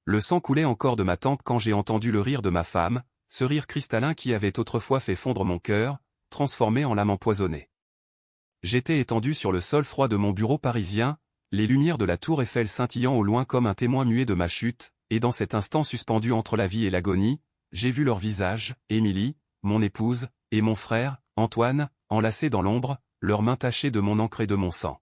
Le sang coulait encore de ma tempe quand j'ai entendu le rire de ma femme, ce rire cristallin qui avait autrefois fait fondre mon cœur, transformé en lame empoisonnée. J'étais étendu sur le sol froid de mon bureau parisien, les lumières de la tour Eiffel scintillant au loin comme un témoin muet de ma chute, et dans cet instant suspendu entre la vie et l'agonie, j'ai vu leur visage, Émilie, mon épouse, et mon frère, Antoine, enlacés dans l'ombre, leurs mains tachées de mon encre et de mon sang.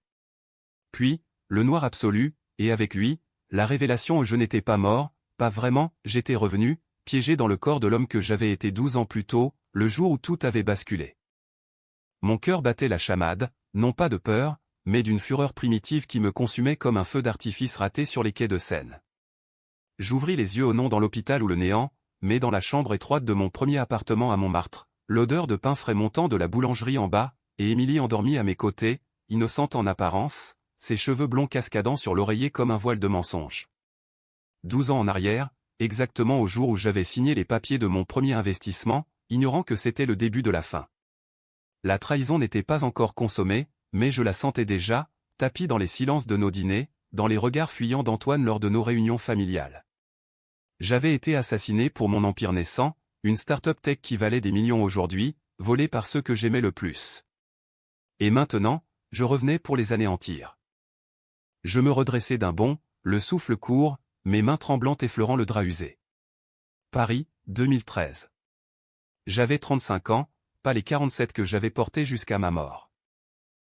Puis, le noir absolu, et avec lui, la révélation où je n'étais pas mort, pas vraiment, j'étais revenu, piégé dans le corps de l'homme que j'avais été 12 ans plus tôt, le jour où tout avait basculé. Mon cœur battait la chamade, non pas de peur, mais d'une fureur primitive qui me consumait comme un feu d'artifice raté sur les quais de Seine. J'ouvris les yeux au non dans l'hôpital ou le néant, mais dans la chambre étroite de mon premier appartement à Montmartre, l'odeur de pain frais montant de la boulangerie en bas, et Émilie endormie à mes côtés, innocente en apparence, ses cheveux blonds cascadant sur l'oreiller comme un voile de mensonge. 12 ans en arrière, exactement au jour où j'avais signé les papiers de mon premier investissement, ignorant que c'était le début de la fin. La trahison n'était pas encore consommée, mais je la sentais déjà, tapie dans les silences de nos dîners, dans les regards fuyants d'Antoine lors de nos réunions familiales. J'avais été assassiné pour mon empire naissant, une start-up tech qui valait des millions aujourd'hui, volée par ceux que j'aimais le plus. Et maintenant, je revenais pour les anéantir. Je me redressais d'un bond, le souffle court, mes mains tremblantes effleurant le drap usé. Paris, 2013. J'avais 35 ans, pas les 47 que j'avais portés jusqu'à ma mort.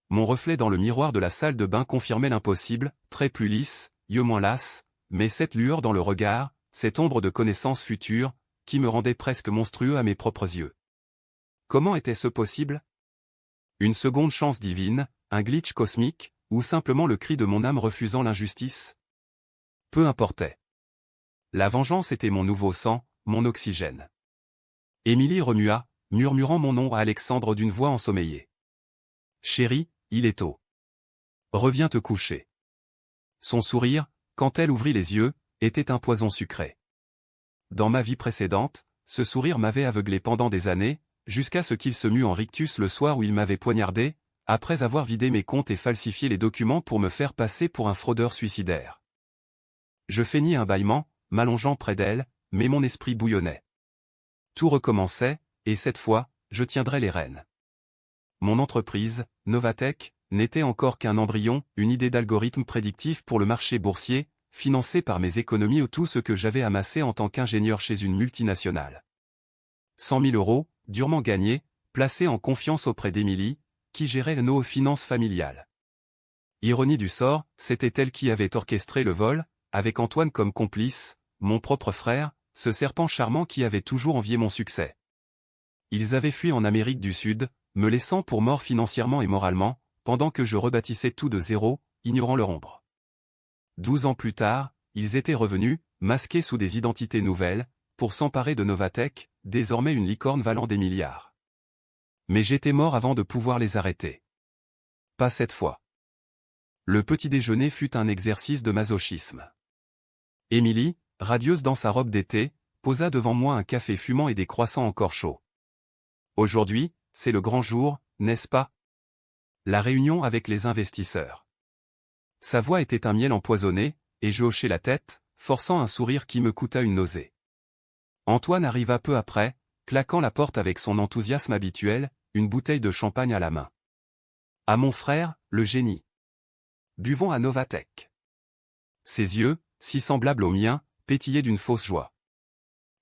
Mon reflet dans le miroir de la salle de bain confirmait l'impossible, très plus lisse, yeux moins lasses, mais cette lueur dans le regard, cette ombre de connaissance future, qui me rendait presque monstrueux à mes propres yeux. Comment était-ce possible? Une seconde chance divine, un glitch cosmique, ou simplement le cri de mon âme refusant l'injustice? Peu importait. La vengeance était mon nouveau sang, mon oxygène. Émilie remua, murmurant mon nom à Alexandre d'une voix ensommeillée. Chérie, il est tôt. Reviens te coucher. Son sourire, quand elle ouvrit les yeux, était un poison sucré. Dans ma vie précédente, ce sourire m'avait aveuglé pendant des années, jusqu'à ce qu'il se mût en rictus le soir où il m'avait poignardé, après avoir vidé mes comptes et falsifié les documents pour me faire passer pour un fraudeur suicidaire. Je feignis un bâillement, m'allongeant près d'elle, mais mon esprit bouillonnait. Tout recommençait, et cette fois, je tiendrais les rênes. Mon entreprise, Novatech, n'était encore qu'un embryon, une idée d'algorithme prédictif pour le marché boursier, financé par mes économies ou tout ce que j'avais amassé en tant qu'ingénieur chez une multinationale. 100 000 euros, durement gagnés, placés en confiance auprès d'Émilie, qui gérait nos finances familiales. Ironie du sort, c'était elle qui avait orchestré le vol, avec Antoine comme complice, mon propre frère, ce serpent charmant qui avait toujours envié mon succès. Ils avaient fui en Amérique du Sud, me laissant pour mort financièrement et moralement, pendant que je rebâtissais tout de zéro, ignorant leur ombre. 12 ans plus tard, ils étaient revenus, masqués sous des identités nouvelles, pour s'emparer de Novatech, désormais une licorne valant des milliards. Mais j'étais mort avant de pouvoir les arrêter. Pas cette fois. Le petit déjeuner fut un exercice de masochisme. Émilie, radieuse dans sa robe d'été, posa devant moi un café fumant et des croissants encore chauds. Aujourd'hui, c'est le grand jour, n'est-ce pas? La réunion avec les investisseurs. Sa voix était un miel empoisonné, et je hochai la tête, forçant un sourire qui me coûta une nausée. Antoine arriva peu après, claquant la porte avec son enthousiasme habituel, une bouteille de champagne à la main. À mon frère, le génie. Buvons à Novatech. Ses yeux, si semblables aux miens, pétillaient d'une fausse joie.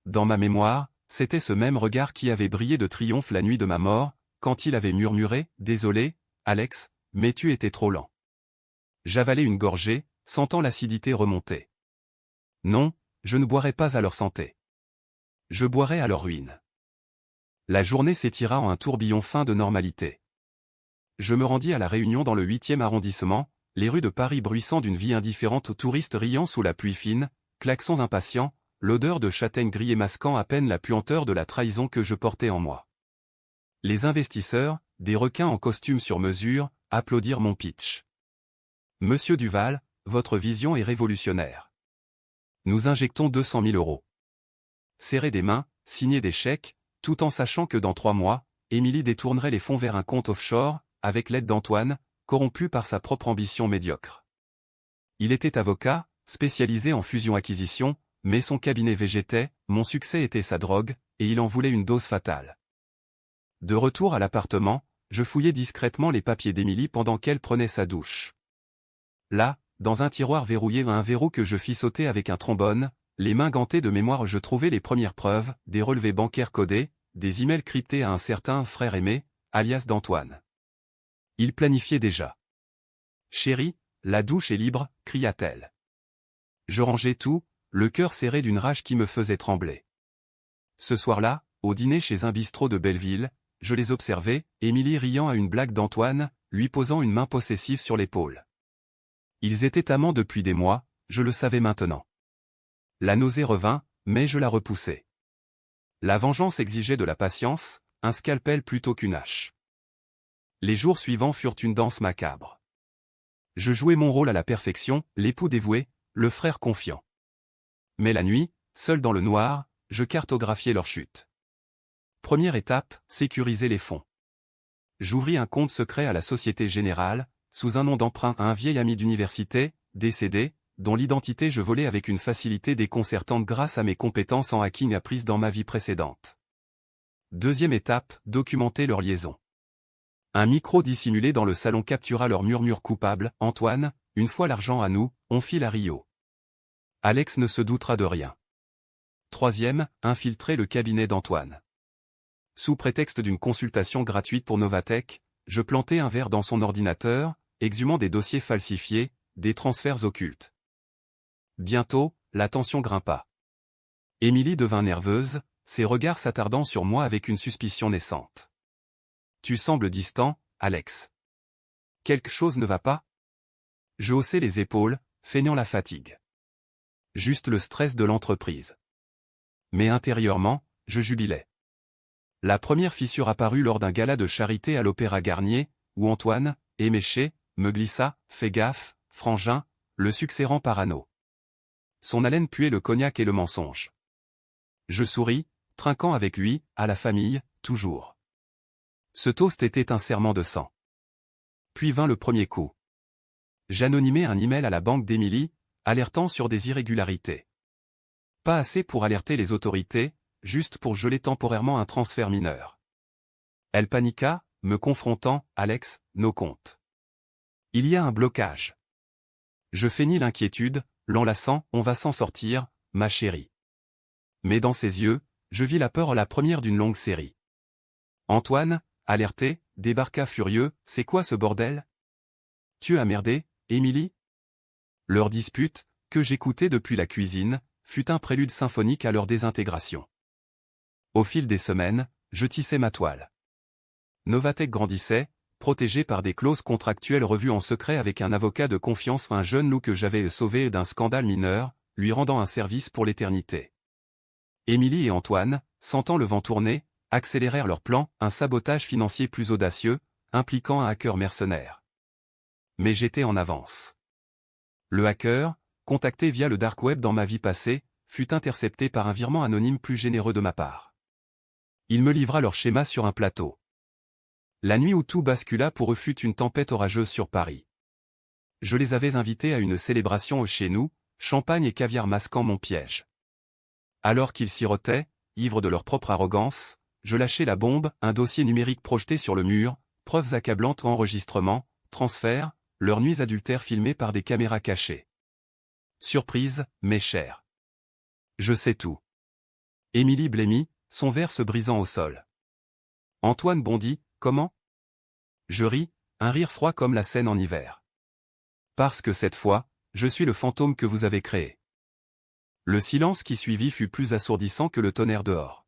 Dans ma mémoire, c'était ce même regard qui avait brillé de triomphe la nuit de ma mort, quand il avait murmuré « Désolé, Alex, mais tu étais trop lent ». J'avalai une gorgée, sentant l'acidité remonter. Non, je ne boirai pas à leur santé. Je boirai à leur ruine. La journée s'étira en un tourbillon fin de normalité. Je me rendis à la Réunion dans le 8e arrondissement, les rues de Paris bruissant d'une vie indifférente aux touristes riant sous la pluie fine, klaxons impatients, l'odeur de châtaigne grillée masquant à peine la puanteur de la trahison que je portais en moi. Les investisseurs, des requins en costume sur mesure, applaudirent mon pitch. Monsieur Duval, votre vision est révolutionnaire. Nous injectons 200 000 euros. Serrer des mains, signer des chèques, tout en sachant que dans 3 mois, Émilie détournerait les fonds vers un compte offshore, avec l'aide d'Antoine, corrompu par sa propre ambition médiocre. Il était avocat, spécialisé en fusion-acquisition, Mais son cabinet végétait, mon succès était sa drogue, et il en voulait une dose fatale. De retour à l'appartement, je fouillais discrètement les papiers d'Émilie pendant qu'elle prenait sa douche. Là, dans un tiroir verrouillé à un verrou que je fis sauter avec un trombone, les mains gantées de mémoire je trouvais les premières preuves, des relevés bancaires codés, des emails cryptés à un certain frère aimé, alias d'Antoine. Il planifiait déjà. « Chérie, la douche est libre », cria-t-elle. Je rangeais tout, le cœur serré d'une rage qui me faisait trembler. Ce soir-là, au dîner chez un bistrot de Belleville, je les observais, Émilie riant à une blague d'Antoine, lui posant une main possessive sur l'épaule. Ils étaient amants depuis des mois, je le savais maintenant. La nausée revint, mais je la repoussai. La vengeance exigeait de la patience, un scalpel plutôt qu'une hache. Les jours suivants furent une danse macabre. Je jouais mon rôle à la perfection, l'époux dévoué, le frère confiant. Mais la nuit, seul dans le noir, je cartographiais leur chute. Première étape, sécuriser les fonds. J'ouvris un compte secret à la Société Générale, sous un nom d'emprunt à un vieil ami d'université, décédé, dont l'identité je volais avec une facilité déconcertante grâce à mes compétences en hacking apprises dans ma vie précédente. Deuxième étape, documenter leur liaison. Un micro dissimulé dans le salon captura leur murmure coupable. « Antoine, une fois l'argent à nous, on file à Rio. » Alex ne se doutera de rien. Troisième, infiltrer le cabinet d'Antoine. Sous prétexte d'une consultation gratuite pour Novatech, je plantai un verre dans son ordinateur, exhumant des dossiers falsifiés, des transferts occultes. Bientôt, la tension grimpa. Émilie devint nerveuse, ses regards s'attardant sur moi avec une suspicion naissante. « Tu sembles distant, Alex. Quelque chose ne va pas ?» Je haussai les épaules, feignant la fatigue. Juste le stress de l'entreprise. Mais intérieurement, je jubilais. La première fissure apparut lors d'un gala de charité à l'Opéra Garnier, où Antoine, éméché, me glissa « Fais gaffe, frangin, le succès rend parano. » Son haleine puait le cognac et le mensonge. Je souris, trinquant avec lui, à la famille, toujours. Ce toast était un serment de sang. Puis vint le premier coup. J'anonymai un email à la banque d'Émilie, alertant sur des irrégularités. Pas assez pour alerter les autorités, juste pour geler temporairement un transfert mineur. Elle paniqua, me confrontant, « Alex, nos comptes. Il y a un blocage. » Je feignis l'inquiétude, l'enlaçant, « On va s'en sortir, ma chérie. » Mais dans ses yeux, je vis la peur, la première d'une longue série. Antoine, alerté, débarqua furieux, « C'est quoi ce bordel? Tu as merdé, Émilie ?» Leur dispute, que j'écoutais depuis la cuisine, fut un prélude symphonique à leur désintégration. Au fil des semaines, je tissais ma toile. Novatech grandissait, protégé par des clauses contractuelles revues en secret avec un avocat de confiance, un jeune loup que j'avais sauvé d'un scandale mineur, lui rendant un service pour l'éternité. Émilie et Antoine, sentant le vent tourner, accélérèrent leur plan, un sabotage financier plus audacieux, impliquant un hacker mercenaire. Mais j'étais en avance. Le hacker, contacté via le dark web dans ma vie passée, fut intercepté par un virement anonyme plus généreux de ma part. Il me livra leur schéma sur un plateau. La nuit où tout bascula pour eux fut une tempête orageuse sur Paris. Je les avais invités à une célébration chez nous, champagne et caviar masquant mon piège. Alors qu'ils sirotaient, ivres de leur propre arrogance, je lâchai la bombe, un dossier numérique projeté sur le mur, preuves accablantes, enregistrements, transferts, leurs nuits adultères filmées par des caméras cachées. Surprise, mes chers. Je sais tout. Émilie blêmit, son verre se brisant au sol. Antoine bondit, « Comment ?» Je ris, un rire froid comme la Seine en hiver. Parce que cette fois, je suis le fantôme que vous avez créé. Le silence qui suivit fut plus assourdissant que le tonnerre dehors.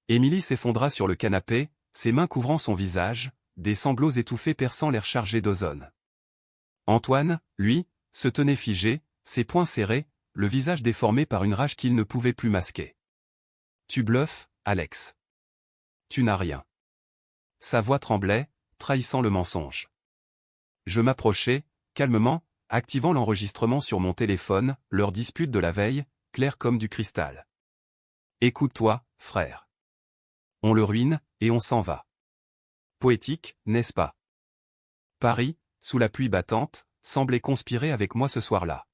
Émilie s'effondra sur le canapé, ses mains couvrant son visage, des sanglots étouffés perçant l'air chargé d'ozone. Antoine, lui, se tenait figé, ses poings serrés, le visage déformé par une rage qu'il ne pouvait plus masquer. « Tu bluffes, Alex. Tu n'as rien. » Sa voix tremblait, trahissant le mensonge. Je m'approchai, calmement, activant l'enregistrement sur mon téléphone, leur dispute de la veille, claire comme du cristal. « Écoute-toi, frère. On le ruine, et on s'en va. » Poétique, n'est-ce pas? Paris, sous la pluie battante, semblait conspirer avec moi ce soir-là.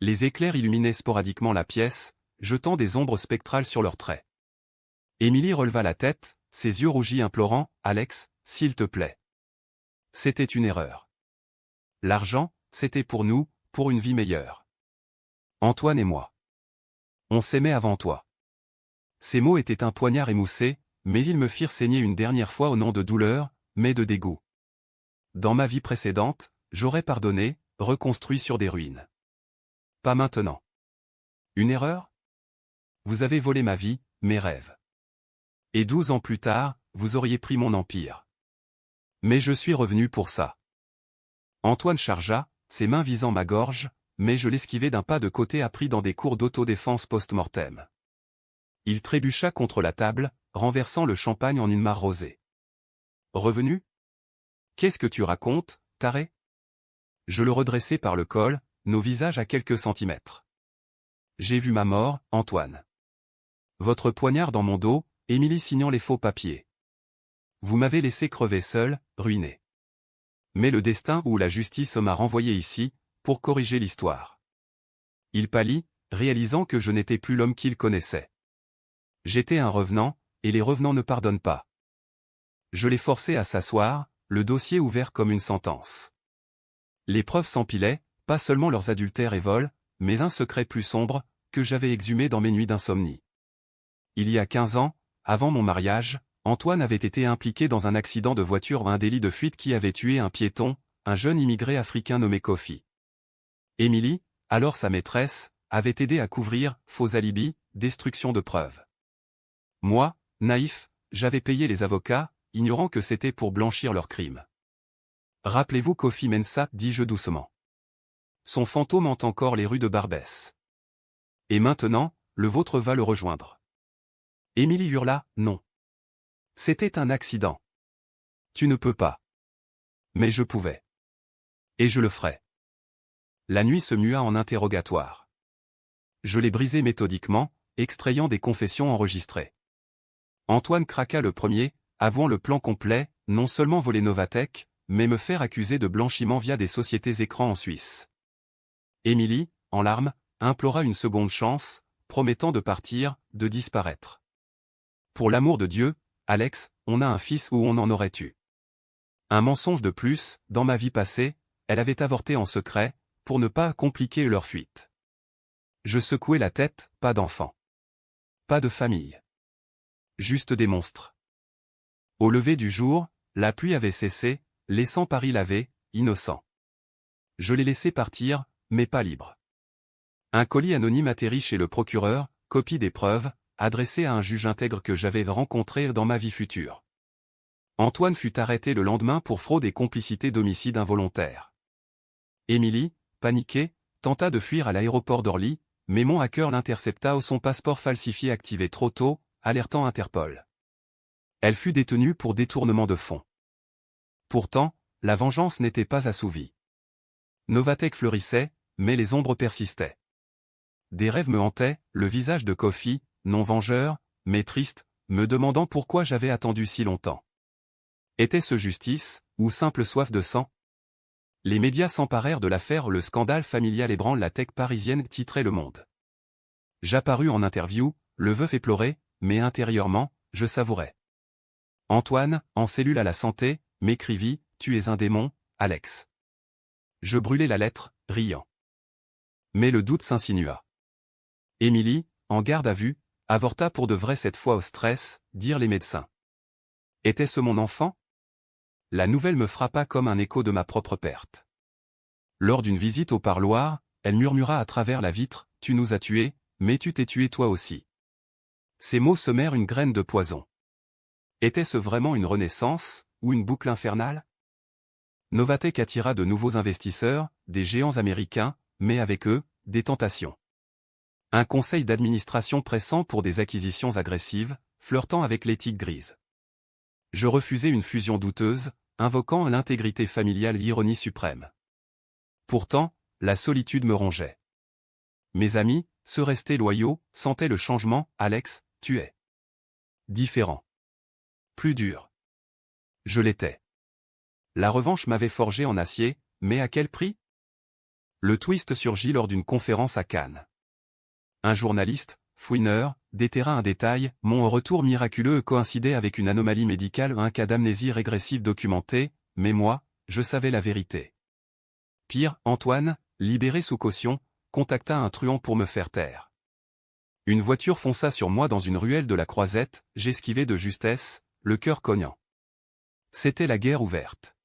Les éclairs illuminaient sporadiquement la pièce, jetant des ombres spectrales sur leurs traits. Émilie releva la tête, ses yeux rougis implorant, « Alex, s'il te plaît. » C'était une erreur. L'argent, c'était pour nous, pour une vie meilleure. Antoine et moi. On s'aimait avant toi. Ces mots étaient un poignard émoussé, mais ils me firent saigner une dernière fois au nom de douleur, mais de dégoût. Dans ma vie précédente, j'aurais pardonné, reconstruit sur des ruines. Pas maintenant. Une erreur? Vous avez volé ma vie, mes rêves. Et 12 ans plus tard, vous auriez pris mon empire. Mais je suis revenu pour ça. Antoine chargea, ses mains visant ma gorge, mais je l'esquivai d'un pas de côté appris dans des cours d'autodéfense post-mortem. Il trébucha contre la table, renversant le champagne en une mare rosée. Revenu? Qu'est-ce que tu racontes, taré? Je le redressai par le col, nos visages à quelques centimètres. J'ai vu ma mort, Antoine. Votre poignard dans mon dos, Émilie signant les faux papiers. Vous m'avez laissé crever seul, ruiné. Mais le destin ou la justice m'a renvoyé ici, pour corriger l'histoire. Il pâlit, réalisant que je n'étais plus l'homme qu'il connaissait. J'étais un revenant, et les revenants ne pardonnent pas. Je l'ai forcé à s'asseoir, le dossier ouvert comme une sentence. Les preuves s'empilaient, pas seulement leurs adultères et vols, mais un secret plus sombre, que j'avais exhumé dans mes nuits d'insomnie. Il y a 15 ans, avant mon mariage, Antoine avait été impliqué dans un accident de voiture ou un délit de fuite qui avait tué un piéton, un jeune immigré africain nommé Kofi. Émilie, alors sa maîtresse, avait aidé à couvrir, faux alibi, destruction de preuves. Moi, naïf, j'avais payé les avocats, ignorant que c'était pour blanchir leur crime. Rappelez-vous Kofi Mensah, dis-je doucement. Son fantôme hante encore les rues de Barbès. Et maintenant, le vôtre va le rejoindre. Émilie hurla, non. C'était un accident. Tu ne peux pas. Mais je pouvais. Et je le ferai. La nuit se mua en interrogatoire. Je l'ai brisé méthodiquement, extrayant des confessions enregistrées. Antoine craqua le premier, avouant le plan complet, non seulement voler Novatech, mais me faire accuser de blanchiment via des sociétés écrans en Suisse. Émilie, en larmes, implora une seconde chance, promettant de partir, de disparaître. Pour l'amour de Dieu, Alex, on a un fils ou on en aurait eu. Un mensonge de plus, dans ma vie passée, elle avait avorté en secret, pour ne pas compliquer leur fuite. Je secouai la tête, pas d'enfant. Pas de famille. Juste des monstres. Au lever du jour, la pluie avait cessé, laissant Paris lavé, innocent. Je l'ai laissé partir, mais pas libre. Un colis anonyme atterrit chez le procureur, copie des preuves, adressé à un juge intègre que j'avais rencontré dans ma vie future. Antoine fut arrêté le lendemain pour fraude et complicité d'homicide involontaire. Émilie, paniquée, tenta de fuir à l'aéroport d'Orly, mais mon hacker l'intercepta au son passeport falsifié activé trop tôt, alertant Interpol. Elle fut détenue pour détournement de fonds. Pourtant, la vengeance n'était pas assouvie. Novatech fleurissait, mais les ombres persistaient. Des rêves me hantaient, le visage de Kofi, non vengeur, mais triste, me demandant pourquoi j'avais attendu si longtemps. Était-ce justice, ou simple soif de sang? Les médias s'emparèrent de l'affaire. Le scandale familial ébranle la tech parisienne, titrait Le Monde. J'apparus en interview, le veuf éploré, mais intérieurement, je savourais. Antoine, en cellule à la santé, m'écrivit, « Tu es un démon, Alex. » Je brûlai la lettre, riant. Mais le doute s'insinua. Émilie, en garde à vue, avorta pour de vrai cette fois au stress, dirent les médecins. Était-ce mon enfant? La nouvelle me frappa comme un écho de ma propre perte. Lors d'une visite au parloir, elle murmura à travers la vitre, « Tu nous as tués, mais tu t'es tué toi aussi. » Ces mots semèrent une graine de poison. Était-ce vraiment une renaissance, ou une boucle infernale? Novatech attira de nouveaux investisseurs, des géants américains, mais avec eux, des tentations. Un conseil d'administration pressant pour des acquisitions agressives, flirtant avec l'éthique grise. Je refusai une fusion douteuse, invoquant l'intégrité familiale, l'ironie suprême. Pourtant, la solitude me rongeait. Mes amis, ceux restés loyaux, sentaient le changement. Alex, tu es différent. Plus dur. Je l'étais. La revanche m'avait forgé en acier, mais à quel prix? Le twist surgit lors d'une conférence à Cannes. Un journaliste, fouineur, déterra un détail, mon retour miraculeux coïncidait avec une anomalie médicale, un cas d'amnésie régressive documenté, mais moi, je savais la vérité. Pire, Antoine, libéré sous caution, contacta un truand pour me faire taire. Une voiture fonça sur moi dans une ruelle de la Croisette, j'esquivai de justesse, le cœur cognant. C'était la guerre ouverte.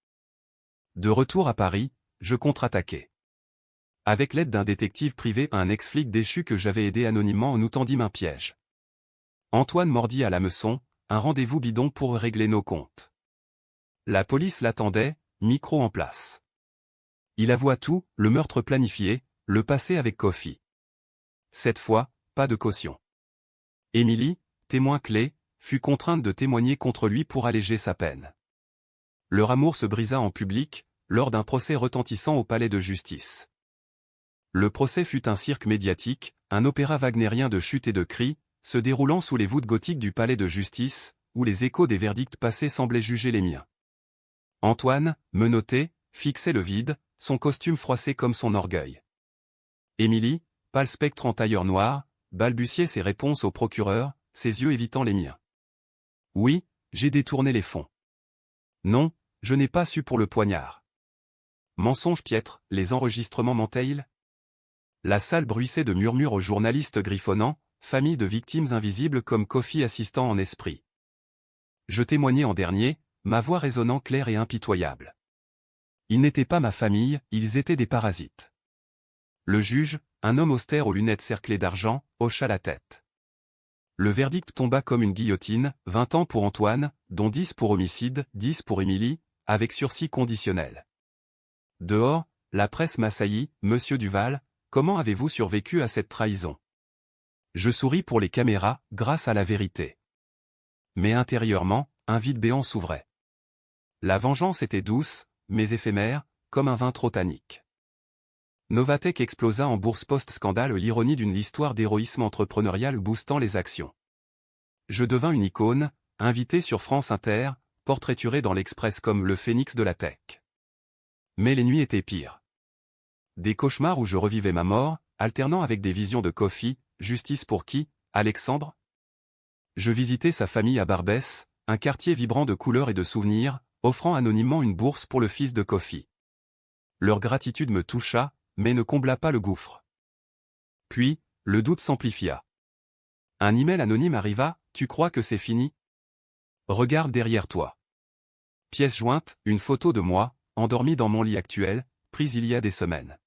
De retour à Paris, je contre-attaquai. Avec l'aide d'un détective privé, un ex-flic déchu que j'avais aidé anonymement nous tendit un piège. Antoine mordit à l'hameçon, un rendez-vous bidon pour régler nos comptes. La police l'attendait, micro en place. Il avoua tout, le meurtre planifié, le passé avec Kofi. Cette fois, pas de caution. Émilie, témoin clé, fut contrainte de témoigner contre lui pour alléger sa peine. Leur amour se brisa en public, lors d'un procès retentissant au palais de justice. Le procès fut un cirque médiatique, un opéra wagnérien de chutes et de cris, se déroulant sous les voûtes gothiques du palais de justice, où les échos des verdicts passés semblaient juger les miens. Antoine, menotté, fixait le vide, son costume froissé comme son orgueil. Émilie, pâle spectre en tailleur noir, balbutiait ses réponses au procureur, ses yeux évitant les miens. Oui, j'ai détourné les fonds. Non, je n'ai pas su pour le poignard. Mensonge piètre, les enregistrements mentaient-ils? La salle bruissait de murmures aux journalistes griffonnants, famille de victimes invisibles comme Kofi assistant en esprit. Je témoignais en dernier, ma voix résonnant claire et impitoyable. Ils n'étaient pas ma famille, ils étaient des parasites. Le juge, un homme austère aux lunettes cerclées d'argent, hocha la tête. Le verdict tomba comme une guillotine, 20 ans pour Antoine, dont 10 pour homicide, 10 pour Émilie, avec sursis conditionnel. Dehors, la presse m'assaillit, Monsieur Duval, comment avez-vous survécu à cette trahison? Je souris pour les caméras, grâce à la vérité. Mais intérieurement, un vide béant s'ouvrait. La vengeance était douce, mais éphémère, comme un vin trop tannique. Novatec explosa en bourse post-scandale, l'ironie d'une histoire d'héroïsme entrepreneurial boostant les actions. Je devins une icône, invité sur France Inter, portraituré dans l'Express comme le phénix de la tech. Mais les nuits étaient pires. Des cauchemars où je revivais ma mort, alternant avec des visions de Kofi, justice pour qui, Alexandre? Je visitais sa famille à Barbès, un quartier vibrant de couleurs et de souvenirs, offrant anonymement une bourse pour le fils de Kofi. Leur gratitude me toucha, mais ne combla pas le gouffre. Puis, le doute s'amplifia. Un email anonyme arriva, tu crois que c'est fini? Regarde derrière toi. Pièce jointe, une photo de moi, endormi dans mon lit actuel, prise il y a des semaines.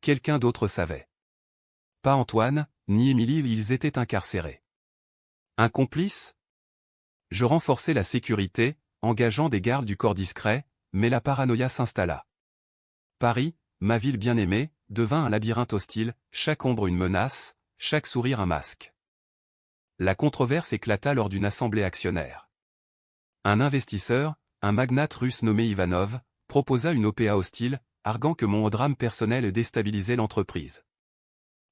Quelqu'un d'autre savait. Pas Antoine, ni Émilie, ils étaient incarcérés. Un complice? Je renforçai la sécurité, engageant des gardes du corps discret, mais la paranoïa s'installa. Paris, ma ville bien-aimée, devint un labyrinthe hostile, chaque ombre une menace, chaque sourire un masque. La controverse éclata lors d'une assemblée actionnaire. Un investisseur, un magnate russe nommé Ivanov, proposa une OPA hostile, arguant que mon drame personnel déstabilisait l'entreprise.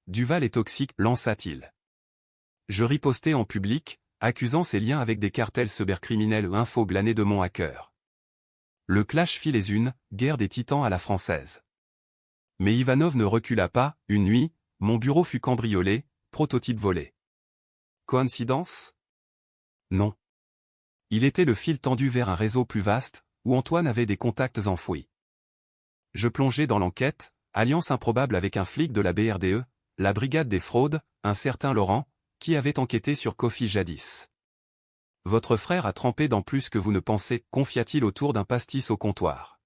Duval est toxique, lança-t-il. Je ripostai en public, accusant ses liens avec des cartels cybercriminels ou infos glanées de mon hacker. Le clash fit les unes, guerre des titans à la française. Mais Ivanov ne recula pas, une nuit, mon bureau fut cambriolé, prototype volé. Coïncidence? Non. Il était le fil tendu vers un réseau plus vaste, où Antoine avait des contacts enfouis. Je plongeai dans l'enquête, alliance improbable avec un flic de la BRDE, la brigade des fraudes, un certain Laurent, qui avait enquêté sur Kofi jadis. Votre frère a trempé dans plus que vous ne pensez, confia-t-il autour d'un pastis au comptoir.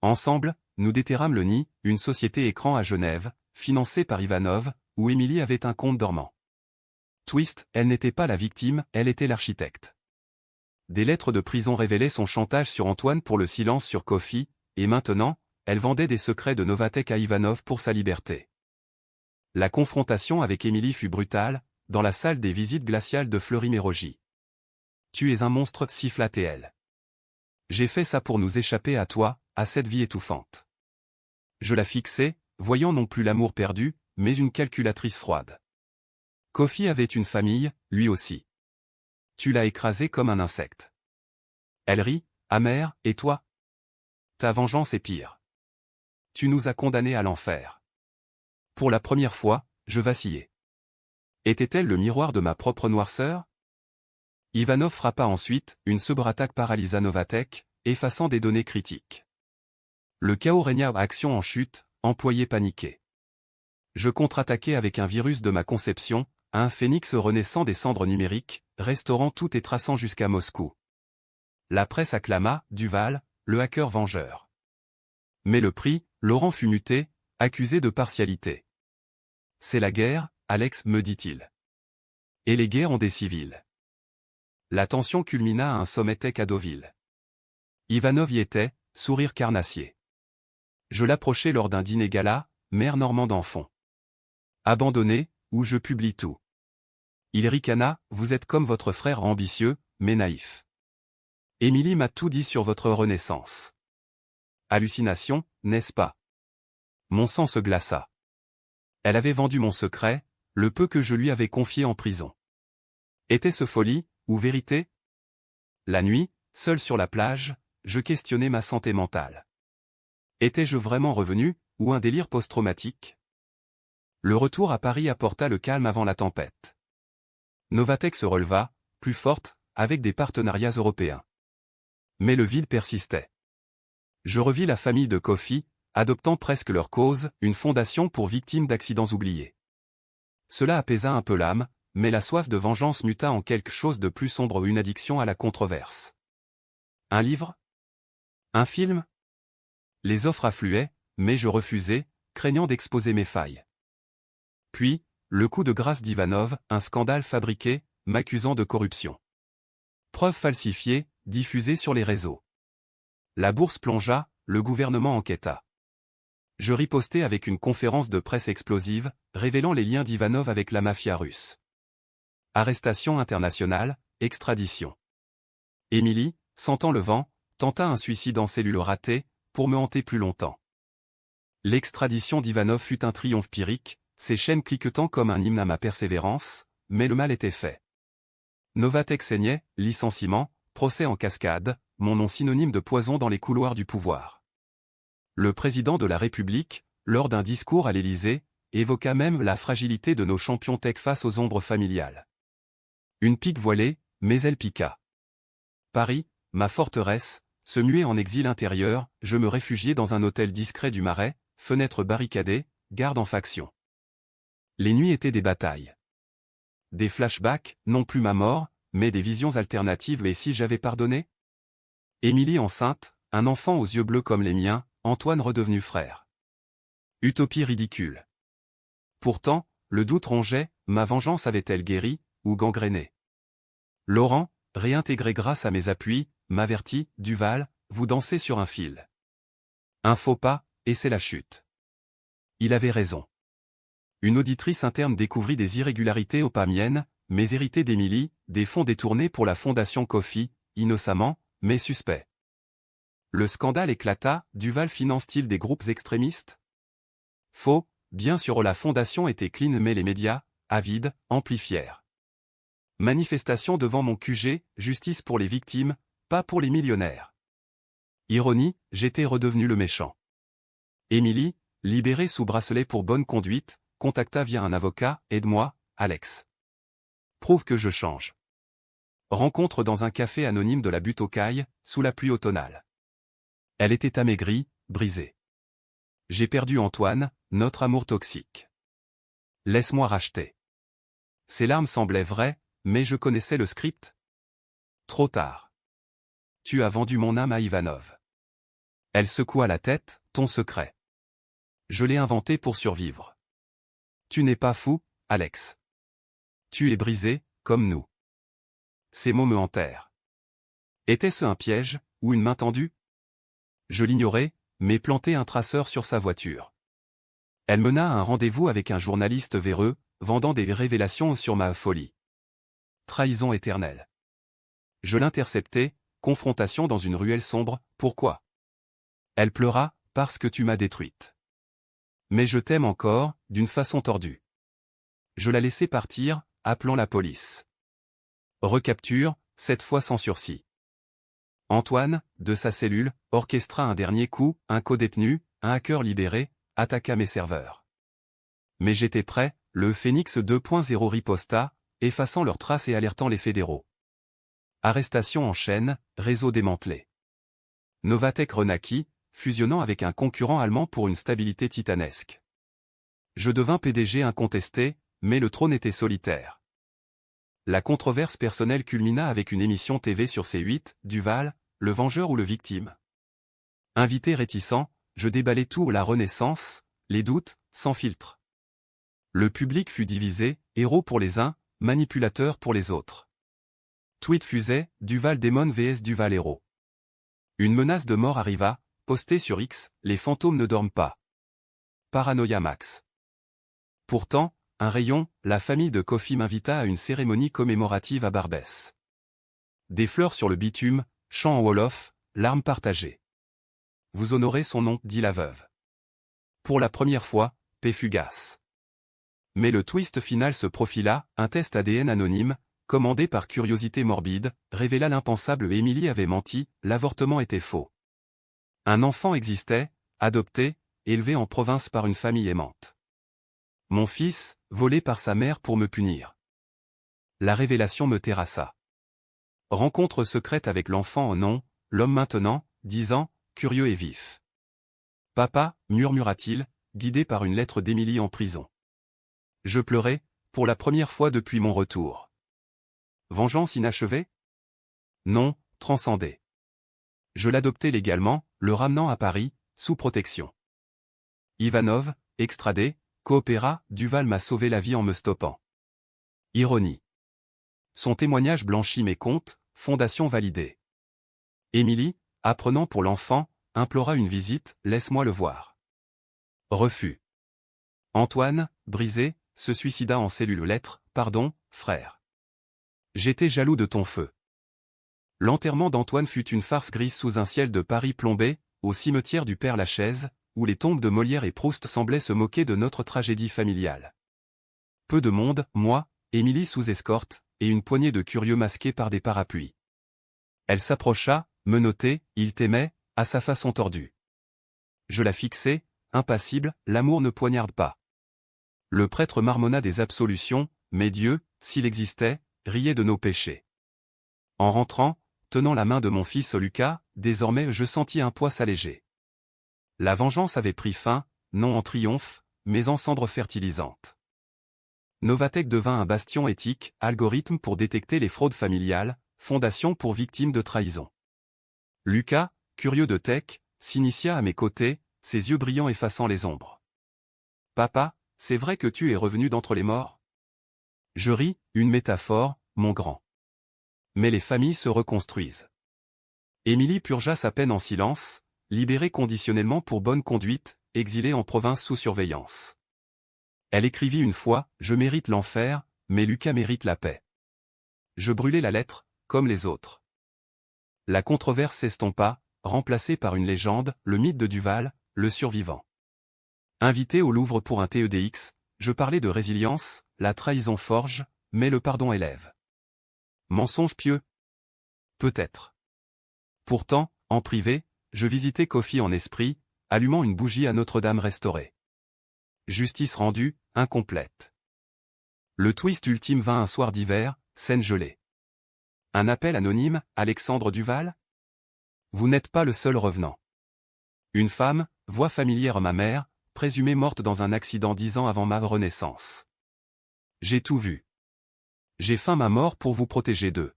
Ensemble, nous déterrâmes le nid, une société écran à Genève, financée par Ivanov, où Émilie avait un compte dormant. Twist, elle n'était pas la victime, elle était l'architecte. Des lettres de prison révélaient son chantage sur Antoine pour le silence sur Kofi, et maintenant, elle vendait des secrets de Novatec à Ivanov pour sa liberté. La confrontation avec Émilie fut brutale, dans la salle des visites glaciales de Fleury-Mérogis. Tu es un monstre, siffla TL. J'ai fait ça pour nous échapper à toi, à cette vie étouffante. Je la fixais, voyant non plus l'amour perdu, mais une calculatrice froide. Kofi avait une famille, lui aussi. Tu l'as écrasé comme un insecte. Elle rit, amère, et toi? Ta vengeance est pire. Tu nous as condamnés à l'enfer. Pour la première fois, je vacillais. Était-elle le miroir de ma propre noirceur? Ivanov frappa ensuite, une cyberattaque paralysa Novatek, effaçant des données critiques. Le chaos régna, action en chute, employé paniqué. Je contre-attaquai avec un virus de ma conception, un phénix renaissant des cendres numériques, restaurant tout et traçant jusqu'à Moscou. La presse acclama, Duval, le hacker vengeur. Mais le prix, Laurent fut muté, accusé de partialité. C'est la guerre, Alex, me dit-il. Et les guerres ont des civils. La tension culmina à un sommet tech à Deauville. Ivanov y était, sourire carnassier. Je l'approchai lors d'un dîner gala, mère normande en fond. Abandonné, où je publie tout. Il ricana, vous êtes comme votre frère ambitieux, mais naïf. Émilie m'a tout dit sur votre renaissance. Hallucination, n'est-ce pas? Mon sang se glaça. Elle avait vendu mon secret, le peu que je lui avais confié en prison. Était-ce folie, ou vérité? La nuit, seul sur la plage, je questionnais ma santé mentale. Étais-je vraiment revenu, ou un délire post-traumatique? Le retour à Paris apporta le calme avant la tempête. Novatek se releva, plus forte, avec des partenariats européens. Mais le vide persistait. Je revis la famille de Kofi, adoptant presque leur cause, une fondation pour victimes d'accidents oubliés. Cela apaisa un peu l'âme, mais la soif de vengeance muta en quelque chose de plus sombre, une addiction à la controverse. Un livre? Un film? Les offres affluaient, mais je refusais, craignant d'exposer mes failles. Puis, le coup de grâce d'Ivanov, un scandale fabriqué, m'accusant de corruption. Preuves falsifiées, diffusées sur les réseaux. La bourse plongea, le gouvernement enquêta. Je ripostai avec une conférence de presse explosive, révélant les liens d'Ivanov avec la mafia russe. Arrestation internationale, extradition. Émilie, sentant le vent, tenta un suicide en cellule ratée, pour me hanter plus longtemps. L'extradition d'Ivanov fut un triomphe pyrrhique, ses chaînes cliquetant comme un hymne à ma persévérance, mais le mal était fait. Novatek saignait, licenciement, procès en cascade, mon nom synonyme de poison dans les couloirs du pouvoir. Le président de la République, lors d'un discours à l'Élysée, évoqua même la fragilité de nos champions tech face aux ombres familiales. Une pique voilée, mais elle piqua. Paris, ma forteresse, se muait en exil intérieur, je me réfugiais dans un hôtel discret du Marais, fenêtres barricadées, garde en faction. Les nuits étaient des batailles. Des flashbacks, non plus ma mort, mais des visions alternatives. Et si j'avais pardonné? Émilie enceinte, un enfant aux yeux bleus comme les miens, Antoine redevenu frère. Utopie ridicule. Pourtant, le doute rongeait, ma vengeance avait-elle guéri, ou gangréné? Laurent, réintégré grâce à mes appuis, m'avertit, Duval, vous dansez sur un fil. Un faux pas, et c'est la chute. Il avait raison. Une auditrice interne découvrit des irrégularités aux pas miennes, mais héritées d'Émilie, des fonds détournés pour la fondation Kofi, innocemment, mais suspects. Le scandale éclata, Duval finance-t-il des groupes extrémistes? Faux, bien sûr la fondation était clean mais les médias, avides, amplifièrent. Manifestation devant mon QG, justice pour les victimes, pas pour les millionnaires. Ironie, j'étais redevenu le méchant. Émilie, libérée sous bracelet pour bonne conduite, contacta via un avocat, aide-moi, Alex. Prouve que je change. Rencontre dans un café anonyme de la butte aux Cailles, sous la pluie automnale. Elle était amaigrie, brisée. J'ai perdu Antoine, notre amour toxique. Laisse-moi racheter. Ses larmes semblaient vraies, mais je connaissais le script. Trop tard. Tu as vendu mon âme à Ivanov. Elle secoua la tête, ton secret. Je l'ai inventé pour survivre. Tu n'es pas fou, Alex. Tu es brisé, comme nous. Ces mots me hantèrent. Était-ce un piège, ou une main tendue? Je l'ignorais, mais plantai un traceur sur sa voiture. Elle mena à un rendez-vous avec un journaliste véreux, vendant des révélations sur ma folie. Trahison éternelle. Je l'interceptai, confrontation dans une ruelle sombre, pourquoi? Elle pleura, parce que tu m'as détruite. Mais je t'aime encore, d'une façon tordue. Je la laissai partir, appelant la police. Recapture, cette fois sans sursis. Antoine, de sa cellule, orchestra un dernier coup, un codétenu, un hacker libéré, attaqua mes serveurs. Mais j'étais prêt, le Phoenix 2.0 riposta, effaçant leurs traces et alertant les fédéraux. Arrestation en chaîne, réseau démantelé. Novatek renaquit, fusionnant avec un concurrent allemand pour une stabilité titanesque. Je devins PDG incontesté, mais le trône était solitaire. La controverse personnelle culmina avec une émission TV sur C8, Duval, le vengeur ou le victime. Invité réticent, je déballais tout la Renaissance, les doutes, sans filtre. Le public fut divisé, héros pour les uns, manipulateur pour les autres. Tweet fusait, Duval démon vs Duval héros. Une menace de mort arriva, postée sur X, les fantômes ne dorment pas. Paranoïa max. Pourtant, un rayon, la famille de Kofi m'invita à une cérémonie commémorative à Barbès. Des fleurs sur le bitume, chant en wolof, larmes partagées. Vous honorez son nom, dit la veuve. Pour la première fois, paix fugace. Mais le twist final se profila, un test ADN anonyme, commandé par curiosité morbide, révéla l'impensable. Émilie avait menti, l'avortement était faux. Un enfant existait, adopté, élevé en province par une famille aimante. Mon fils, volé par sa mère pour me punir. La révélation me terrassa. Rencontre secrète avec l'enfant au nom, l'homme maintenant, 10 ans, curieux et vif. Papa, murmura-t-il, guidé par une lettre d'Émilie en prison. Je pleurais, pour la première fois depuis mon retour. Vengeance inachevée? Non, transcendée. Je l'adoptai légalement, le ramenant à Paris, sous protection. Ivanov, extradé, coopéra, Duval m'a sauvé la vie en me stoppant. Ironie. Son témoignage blanchit mes comptes, fondation validée. Émilie, apprenant pour l'enfant, implora une visite, laisse-moi le voir. Refus. Antoine, brisé, se suicida en cellule lettre, pardon, frère. J'étais jaloux de ton feu. L'enterrement d'Antoine fut une farce grise sous un ciel de Paris plombé, au cimetière du Père-Lachaise, où les tombes de Molière et Proust semblaient se moquer de notre tragédie familiale. Peu de monde, moi, Émilie sous escorte, et une poignée de curieux masqués par des parapluies. Elle s'approcha, menottée, il t'aimait, à sa façon tordue. Je la fixai, impassible, l'amour ne poignarde pas. Le prêtre marmonna des absolutions, mais Dieu, s'il existait, riait de nos péchés. En rentrant, tenant la main de mon fils Lucas, désormais je sentis un poids s'alléger. La vengeance avait pris fin, non en triomphe, mais en cendres fertilisantes. Novatek devint un bastion éthique, algorithme pour détecter les fraudes familiales, fondation pour victimes de trahison. Lucas, curieux de tech, s'initia à mes côtés, ses yeux brillants effaçant les ombres. Papa, c'est vrai que tu es revenu d'entre les morts? Je ris, une métaphore, mon grand. Mais les familles se reconstruisent. Émilie purgea sa peine en silence, libérée conditionnellement pour bonne conduite, exilée en province sous surveillance. Elle écrivit une fois, je mérite l'enfer, mais Lucas mérite la paix. Je brûlai la lettre, comme les autres. La controverse s'estompa, remplacée par une légende, le mythe de Duval, le survivant. Invité au Louvre pour un TEDx, je parlais de résilience, la trahison forge, mais le pardon élève. Mensonge pieux? Peut-être. Pourtant, en privé, je visitais Kofi en esprit, allumant une bougie à Notre-Dame restaurée. Justice rendue, incomplète. Le twist ultime vint un soir d'hiver, scène gelée. Un appel anonyme, Alexandre Duval? Vous n'êtes pas le seul revenant. Une femme, voix familière ma mère, présumée morte dans un accident 10 ans avant ma renaissance. J'ai tout vu. J'ai feint ma mort pour vous protéger d'eux.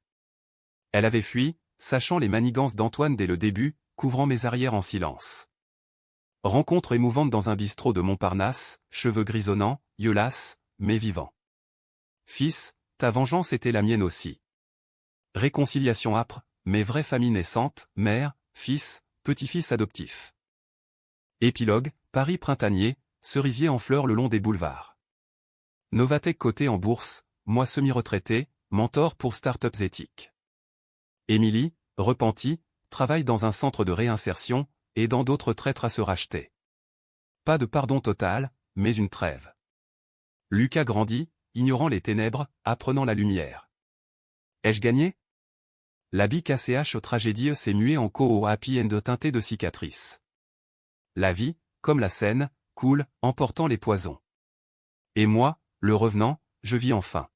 Elle avait fui, sachant les manigances d'Antoine dès le début, couvrant mes arrières en silence. Rencontre émouvante dans un bistrot de Montparnasse, cheveux grisonnants, Yolas, mais vivants. Fils, ta vengeance était la mienne aussi. Réconciliation âpre, mais vraie famille naissante, mère, fils, petit-fils adoptif. Épilogue, Paris printanier, cerisier en fleurs le long des boulevards. Novatek coté en bourse, moi semi-retraité, mentor pour start-ups éthiques. Émilie, repentie, travaille dans un centre de réinsertion, aidant d'autres traîtres à se racheter. Pas de pardon total, mais une trêve. Lucas grandit, ignorant les ténèbres, apprenant la lumière. Ai-je gagné? La Big ACH tragédie s'est muée en co-happy end teinté de cicatrices. La vie, comme la Seine, coule, emportant les poisons. Et moi, le revenant, je vis enfin.